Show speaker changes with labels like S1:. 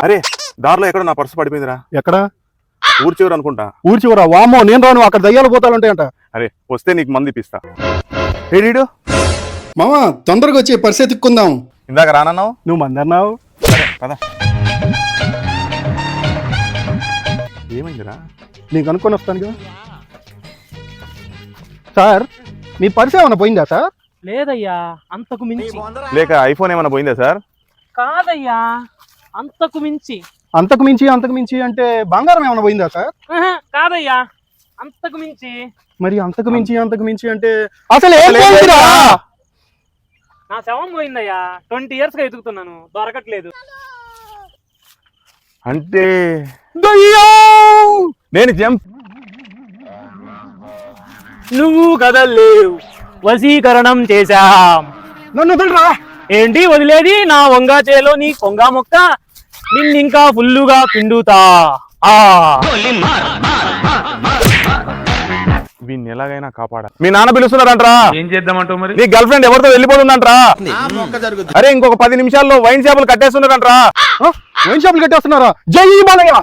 S1: అరే దారిలో ఎక్కడ నా పర్సు పడిపోయిందిరా.
S2: ఎక్కడ?
S1: ఊరి చివరి అనుకుంటా.
S2: ఊరి చివరా? వామ్మో, నేను రాను, అక్కడ దయ్యాలు పోతాలంటాయంట.
S1: అరే వస్తే నీకు మంది ఇప్పిస్తా. ఏడీడు
S2: మామ, తొందరగా వచ్చి పర్స్ ఎత్తుక్కుందాం.
S1: ఇందాక రానన్నావు.
S2: నువ్వు మంది అన్నావు.
S1: సరే పద. ఏమైందిరా?
S2: నీకు అనుకొని వస్తాను కదా సార్. మీ పర్స్ ఏమైనా పోయిందా సార్?
S3: లేదయ్యా, అంతకు మించి.
S1: లేక ఐఫోన్ ఏమైనా పోయిందా సార్?
S3: కాదయ్యా, అంతకు మించి.
S2: అంతకు మించి అంతకు మించి అంటే బంగారం ఏమైనా పోయిందా సార్?
S3: కాదయ్యా, అంతకు మించి.
S2: మరి అంతకు మించి అంతకు మించి అంటే అసలు ఏం పోయిందిరా?
S3: నా శవం పోయిందయ్యా. 20 years గా ఎదుగుతున్నాను, దొరకట్లేదు.
S1: అంటే
S2: దయ్యం!
S1: నేను జంప్.
S3: నువ్వు కదలేవు, వశీకరణం చేశాం.
S2: నన్ను వదలరా.
S3: ఏంటి వదిలేది? నా వంగా చేలో నీ కొంగా మొక్క, నిన్నింకా ఫుల్లుగా పిండుతా.
S1: వీన్ని ఎలాగైనా కాపాడాలి. మీ నాన్న పిలుస్తున్నారంట్రా.
S4: ఏం చేద్దామంటావు మరి?
S1: నీ గర్ల్ ఫ్రెండ్ ఎవరితో వెళ్ళిపోతుందంట్రా. అరే ఇంకొక 10 నిమిషాల్లో వైన్ షాపులు కట్టేస్తున్నారంట్రా.
S2: వైన్ షాపులు కట్టేస్తున్నారా? జై బాలయ్య.